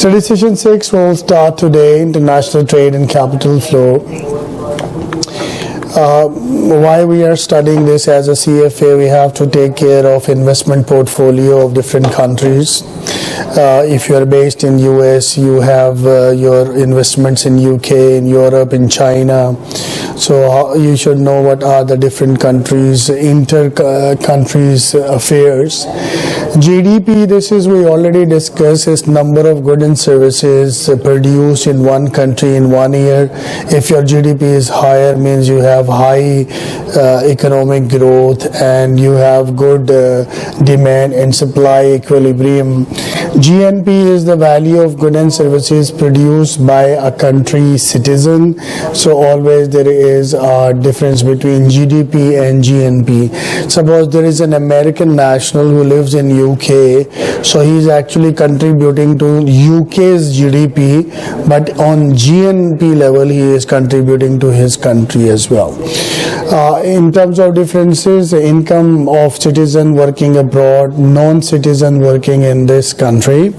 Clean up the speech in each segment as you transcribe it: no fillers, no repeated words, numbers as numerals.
Study session 6 will start today, international trade and capital flow. Why we are studying this as a CFA, we have to take care of investment portfolio of different countries. If you are based in US, you have your investments in UK, in Europe, in China. So you should know what are the different countries, inter-countries affairs. GDP, this is we already discussed, is number of goods and services produced in one country in 1 year. If your GDP is higher, means you have high economic growth and you have good demand and supply equilibrium. GNP is the value of goods and services produced by a country citizen. So always there is a difference between GDP and GNP. Suppose there is an American national who lives in UK, so he is actually contributing to UK's GDP, but on GNP level he is contributing to his country as well. In terms of differences, income of citizen working abroad, non-citizen working in this country,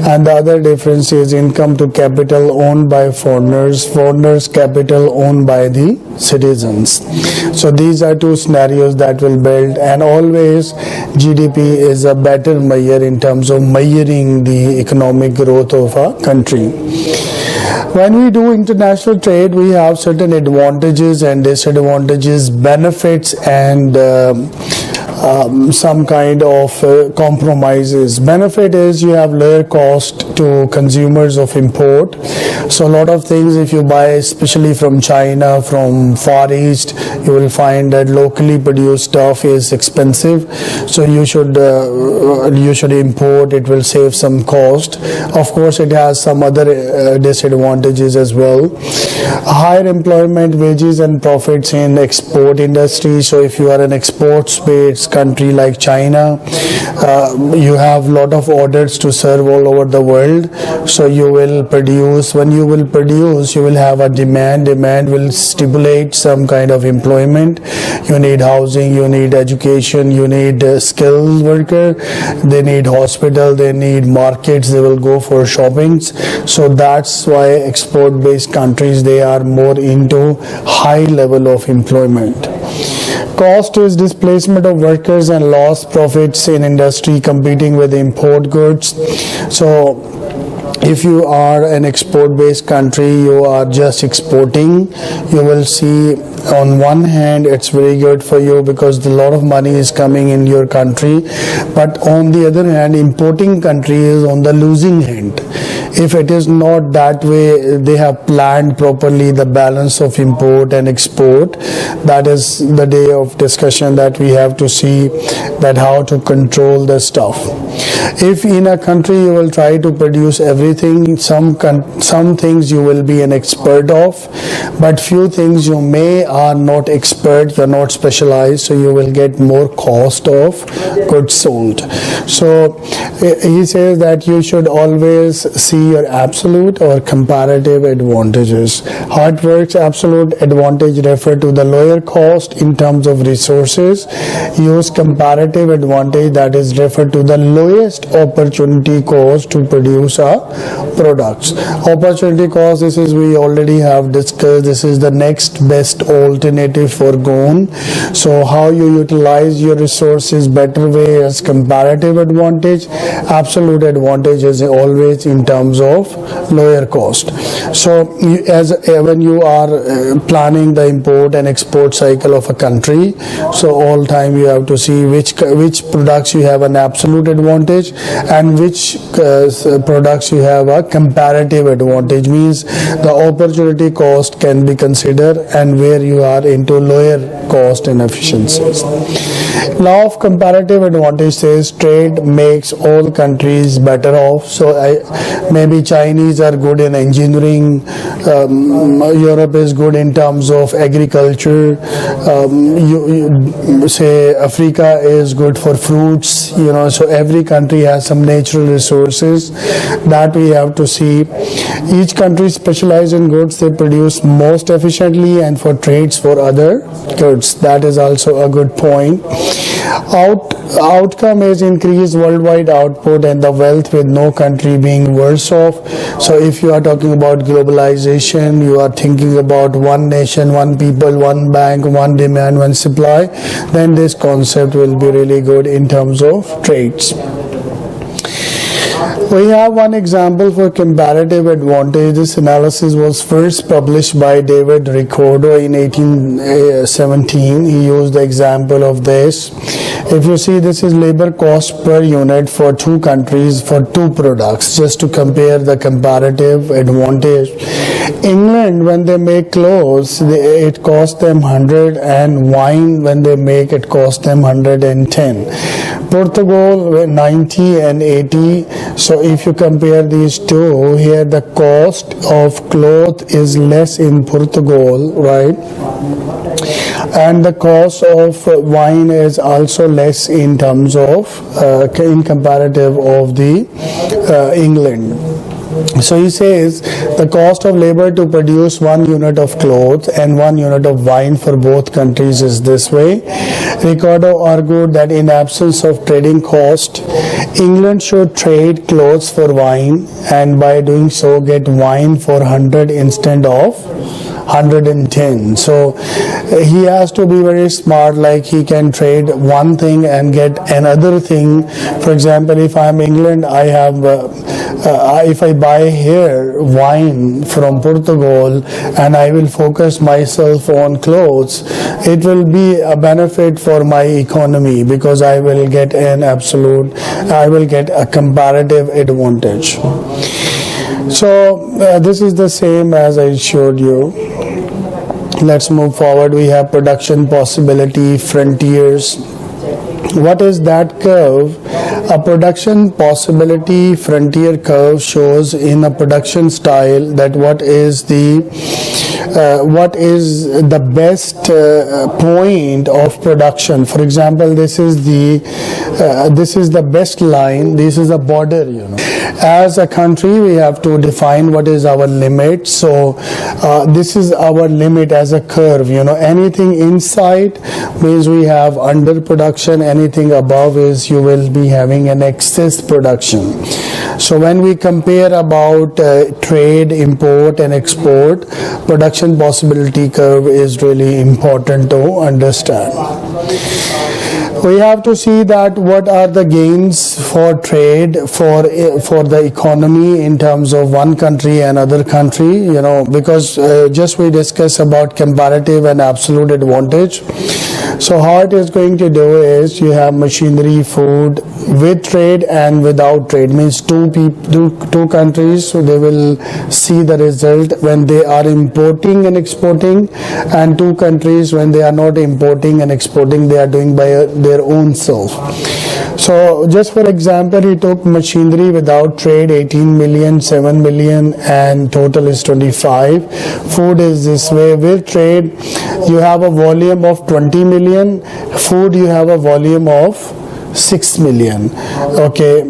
and the other difference is income to capital owned by foreigners, foreigners capital owned by the citizens. So these are two scenarios that will build, and always GDP is a better measure in terms of measuring the economic growth of a country. When we do international trade, we have certain advantages and disadvantages, benefits and some kind of compromises. Benefit is you have lower cost to consumers of import. So a lot of things, if you buy especially from China, from Far East, you will find that locally produced stuff is expensive. So you should import. It will save some cost. Of course, it has some other disadvantages as well. Higher employment, wages and profits in export industry. So if you are an export-based country like China, you have a lot of orders to serve all over the world. So you will produce. When you will produce, you will have a demand. Demand will stimulate some kind of employment. You need housing, you need education, you need skilled worker. They need hospital, they need markets, they will go for shoppings. So that's why export-based countries, they are more into high level of employment. Cost is displacement of workers and lost profits in industry competing with import goods. So if you are an export-based country, you are just exporting, you will see on one hand it's very good for you because a lot of money is coming in your country, but on the other hand, importing country is on the losing hand. If it is not that way, they have planned properly the balance of import and export. That is the day of discussion that we have to see that how to control the stuff. If in a country you will try to produce everything, some things you will be an expert of, but few things you are not expert, you are not specialized, so you will get more cost of goods sold. So he says that you should always see your absolute or comparative advantages. How it works, absolute advantage refer to the lower cost in terms of resources. Use comparative advantage, that is refer to the lowest opportunity cost to produce a products. Opportunity cost, this is we already have discussed, this is the next best alternative for gone. So how you utilize your resources better way as comparative advantage. Absolute advantage is always in terms of lower cost. So when you are planning the import and export cycle of a country, so all time you have to see which products you have an absolute advantage and which products you have a comparative advantage, means the opportunity cost can be considered and where you are into lower cost and efficiencies. Law of comparative advantage says trade makes all countries better off. So maybe Chinese are good in engineering, Europe is good in terms of agriculture. You say Africa is good for fruits, so every country has some natural resources that we have to see. Each country specializes in goods they produce most efficiently and for trades for other goods. That is also a good point. Outcome is increased worldwide output and the wealth with no country being worse off. So if you are talking about globalization, you are thinking about one nation, one people, one bank, one demand, one supply, then this concept will be really good in terms of trades. We have one example for comparative advantage. This analysis was first published by David Ricardo in 1817. He used the example of this. If you see, this is labor cost per unit for two countries for two products, just to compare the comparative advantage. England, when they make clothes, it costs them 100, and wine, when they make, it costs them 110. Portugal 90 and 80. So if you compare these two, here the cost of cloth is less in Portugal, right? And the cost of wine is also less in terms of in comparative of the England. So he says the cost of labor to produce 1 unit of cloth and 1 unit of wine for both countries is this way. Ricardo argued that in absence of trading cost, England should trade clothes for wine, and by doing so get wine for 100 instead of 110. So he has to be very smart, like he can trade one thing and get another thing. For example, if I'm England, I have if I buy here wine from Portugal and I will focus myself on clothes, it will be a benefit for my economy because I will get a comparative advantage. So this is the same as I showed you. Let's move forward. We have production possibility frontiers. What is that curve? A production possibility frontier curve shows in a production style that what is the best point of production. For example, this is the best line. This is a border. As a country, we have to define what is our limit. So this is our limit as a curve. Anything inside means we have underproduction. Anything above is you will be having an excess production. So when we compare about trade, import and export, production possibility curve is really important to understand. We have to see that what are the gains for trade for the economy in terms of one country and other country, because just we discuss about comparative and absolute advantage. So how it is going to do is you have machinery, food with trade and without trade, means two countries, so they will see the result when they are importing and exporting, and two countries when they are not importing and exporting, they are doing by their own self. So just for example, he took machinery without trade 18 million, 7 million, and total is 25. Food is this way. With trade, you have a volume of 20 million. Food, you have a volume of 6 million. Okay,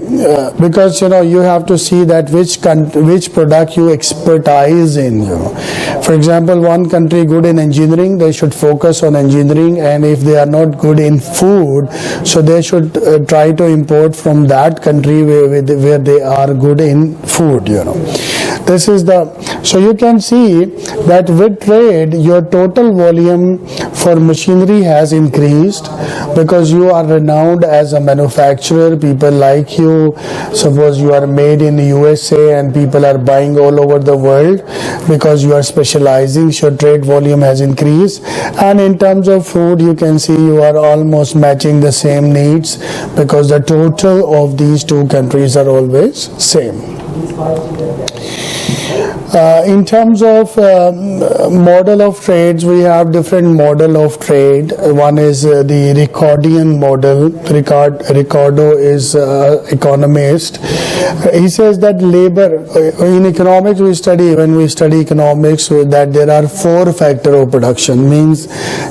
because you have to see that which product you expertise in. For example, one country good in engineering, they should focus on engineering, and if they are not good in food, so they should try to import from that country where they are good in food. This is so you can see that with trade, your total volume for machinery has increased because you are renowned as a manufacturer. People like you. Suppose you are made in the USA and people are buying all over the world because you are specializing, so trade volume has increased. And in terms of food, you can see you are almost matching the same needs because the total of these two countries are always same. In terms of model of trades, we have different model of trade. One is the Recordian model. Ricardo is economist. He says that labor in economics when we study economics, that there are 4 factors of production. Means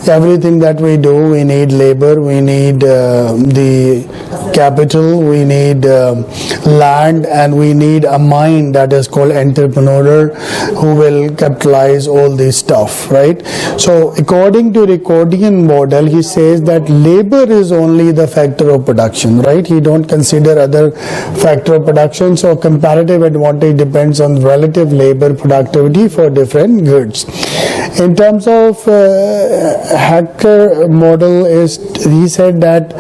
everything that we do, we need labor, we need the capital, we need land, and we need a mind that is called entrepreneur who will capitalize all this stuff, right? So according to Recordian model, he says that labor is only the factor of production, right? He don't consider other factor of production. So comparative advantage depends on relative labor productivity for different goods. In terms of Hacker model, he said that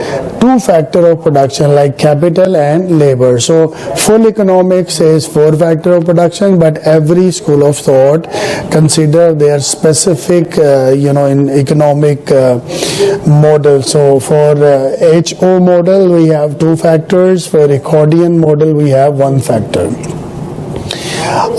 2 factor of production like capital and labor. So full economics says 4 factor of production, but every school of thought consider their specific in economic model. So for HO model we have 2 factors, for Recordian model we have 1 factor.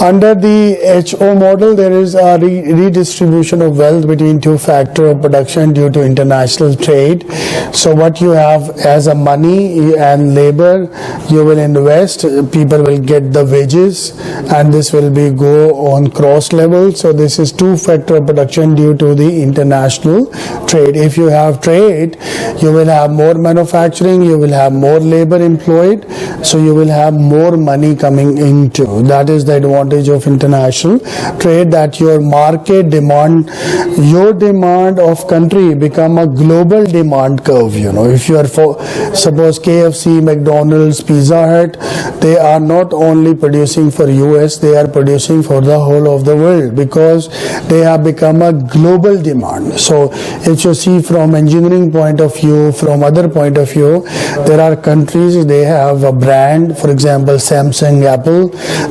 Under the HO model, there is a redistribution of wealth between 2 factors of production due to international trade. So what you have as a money and labor, you will invest, people will get the wages, and this will go on cross level. So this is 2 factor of production due to the international trade. If you have trade, you will have more manufacturing, you will have more labor employed, so you will have more money coming into. That is the advantage of international trade, that your market demand, your demand of country become a global demand curve. If you are suppose KFC, McDonald's, Pizza Hut, they are not only producing for US, they are producing for the whole of the world, because they have become a global demand. So if you see from engineering point of view, from other point of view, there are countries, they have a brand, for example Samsung, Apple,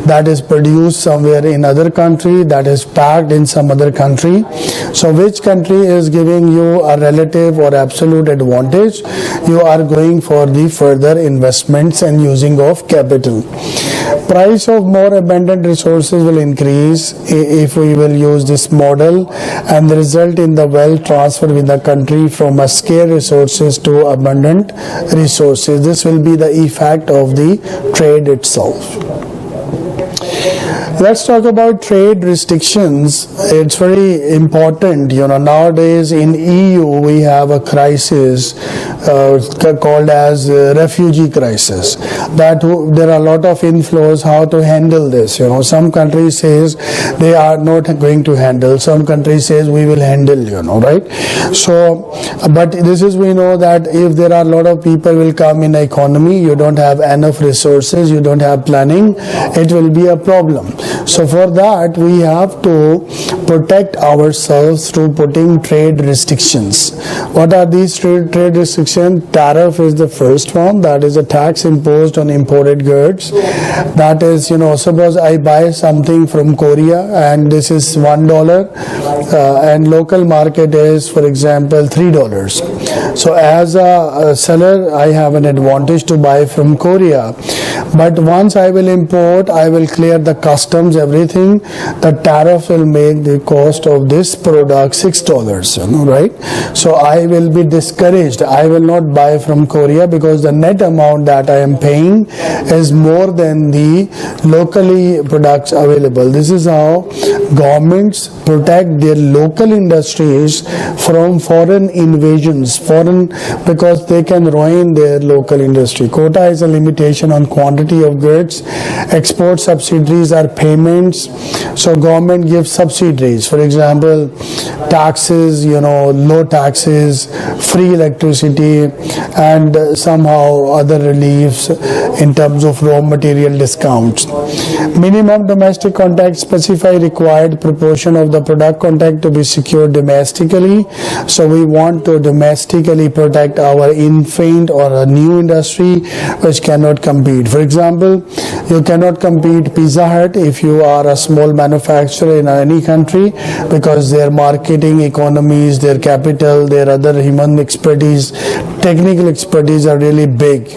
that is produced somewhere in other country, that is packed in some other country. So which country is giving you a relative or absolute advantage? You are going for the further investments and using of capital. Price of more abundant resources will increase if we will use this model, and the result in the wealth transfer with the country from a scarce resources to abundant resources. This will be the effect of the trade itself. Let's talk about trade restrictions. It's very important. Nowadays in EU we have a crisis called as refugee crisis. That there are a lot of inflows. How to handle this? Some countries says they are not going to handle. Some countries says we will handle. Right? So, but this is, we know that if there are a lot of people will come in the economy, you don't have enough resources, you don't have planning, it will be a problem. So for that we have to protect ourselves through putting trade restrictions. What are these trade restrictions? Tariff is the first one, that is a tax imposed on imported goods. That is, suppose I buy something from Korea and this is $1 and local market is, for example, $3. So as a seller I have an advantage to buy from Korea, but once I will import, I will clear the customs, everything, the tariff will make the cost of this product $6, right? So I will be discouraged. I will not buy from Korea because the net amount that I am paying is more than the locally products available. This is how governments protect their local industries from foreign invasions, because they can ruin their local industry. Quota is a limitation on quantity of goods. Export subsidies are payments. So government gives subsidies, for example taxes, low taxes, free electricity, and somehow other reliefs in terms of raw material discounts. Minimum domestic content specify required proportion of the product content to be secured domestically. So we want to domestically protect our infant or a new industry which cannot compete. For example, you cannot compete Pizza Hut if if you are a small manufacturer in any country, because their marketing economies, their capital, their other human expertise, technical expertise are really big.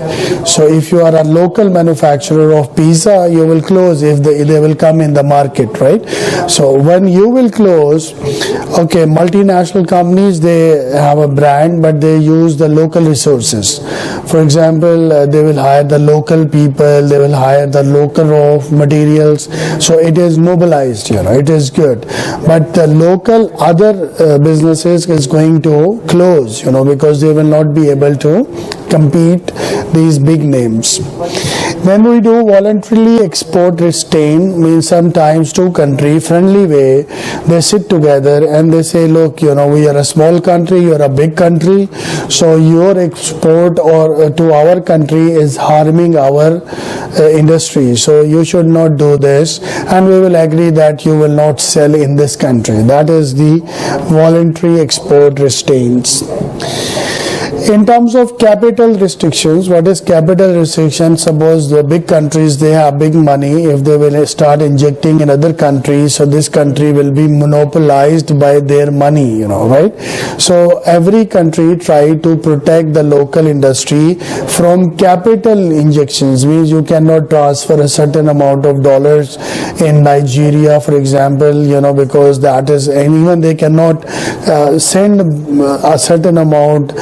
So if you are a local manufacturer of pizza, you will close if they will come in the market, right? So when you will close, okay, multinational companies, they have a brand, but they use the local resources. For example, they will hire the local people, they will hire the local raw materials. So it is mobilized, it is good. But the local other businesses is going to close, because they will not be able to compete these big names. When we do voluntarily export restraint, means sometimes two country friendly way, they sit together and they say, look, we are a small country, you are a big country, so your export or to our country is harming our industry, so you should not do this, and we will agree that you will not sell in this country. That is the voluntary export restraints. In terms of capital restrictions, what is capital restriction? Suppose the big countries, they have big money. If they will start injecting in other countries, so this country will be monopolized by their money, right? So every country try to protect the local industry from capital injections. Means you cannot transfer a certain amount of dollars in Nigeria, for example, because that is, and even they cannot send a certain amount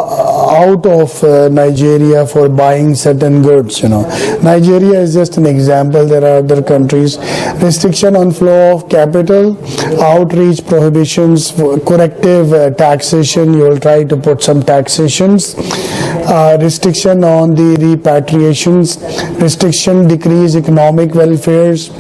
out of Nigeria for buying certain goods. Nigeria is just an example. There are other countries. Restriction on flow of capital, outreach prohibitions, corrective taxation. You will try to put some taxations. Restriction on the repatriations. Restriction decrease economic welfares.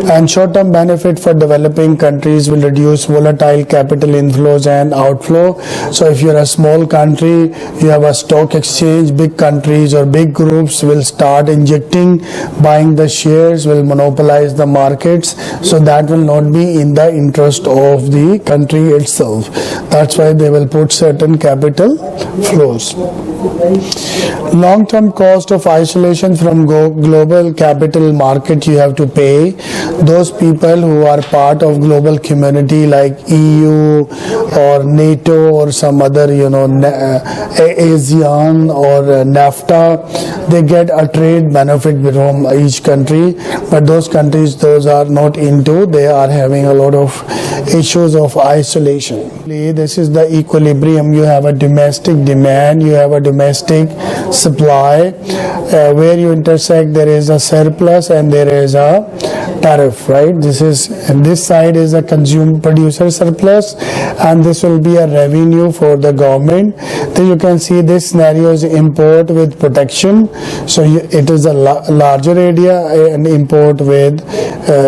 And short-term benefit for developing countries will reduce volatile capital inflows and outflow. So if you're a small country, you have a stock exchange, big countries or big groups will start injecting, buying the shares, will monopolize the markets. So that will not be in the interest of the country itself. That's why they will put certain capital flows. Long-term cost of isolation from global capital market you have to pay. Those people who are part of global community like EU or NATO or some other, ASEAN or NAFTA, they get a trade benefit from each country. But those countries, those are not into, they are having a lot of issues of isolation. This is the equilibrium. You have a domestic demand, you have a domestic supply. Where you intersect, there is a surplus and there is a tariff, right? This side is a producer surplus, and this will be a revenue for the government. Then you can see this scenario is import with protection. So it is a larger area, and import with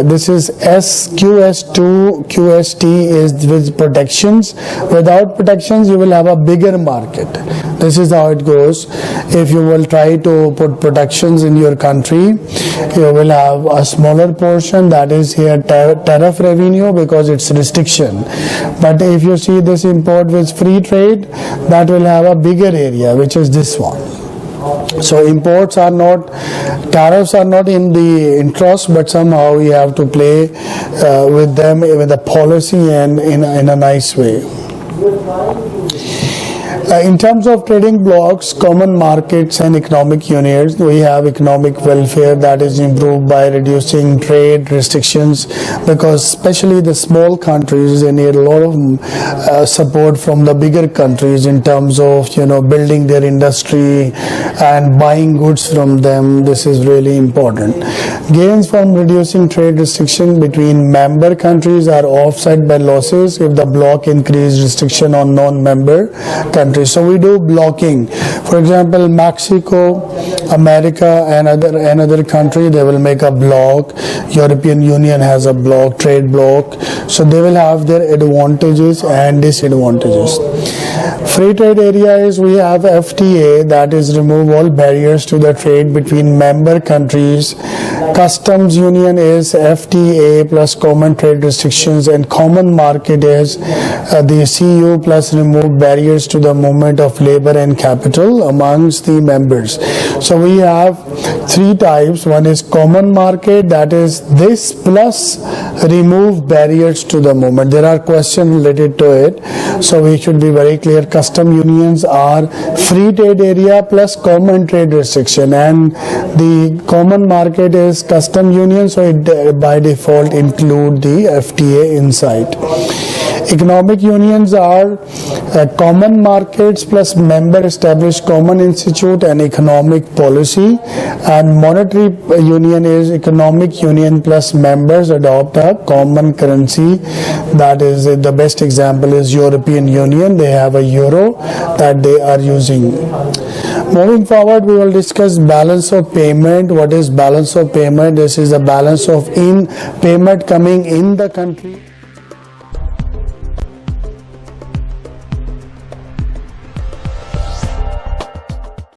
this is QS2, QST is with protections. Without protections, you will have a bigger market. This is how it goes. If you will try to put protections in your country, you will have a smaller portion, that is here tariff revenue, because it's restriction. But if you see this import with free trade, that will have a bigger area, which is this one. So imports are not, tariffs are not in the interest, but somehow we have to play with them with a policy and in a nice way. In terms of trading blocks, common markets and economic units, we have economic welfare that is improved by reducing trade restrictions, because especially the small countries, they need a lot of support from the bigger countries in terms of building their industry and buying goods from them. This is really important. Gains from reducing trade restriction between member countries are offset by losses if the bloc increase restriction on non-member countries. So we do blocking. For example, Mexico, America, and another country, they will make a block. European Union has a block, trade block. So they will have their advantages and disadvantages. Free trade area is, we have FTA, that is remove all barriers to the trade between member countries. Customs union is FTA plus common trade restrictions, and common market is the CU plus remove barriers to the movement of labor and capital amongst the members. So we have three types. One is common market, that is this plus remove barriers to the movement. There are questions related to it, so we should be very clear. Custom unions are free trade area plus common trade restriction, and the common market is custom union, so it by default include the FTA inside. Economic unions are common markets plus member established common institute and economic policy, and monetary union is economic union plus members adopt a common currency. That is, the best example is European Union. They have a euro that they are using. Moving forward, we will discuss balance of payment. What is balance of payment? This is a balance of in payment coming in the country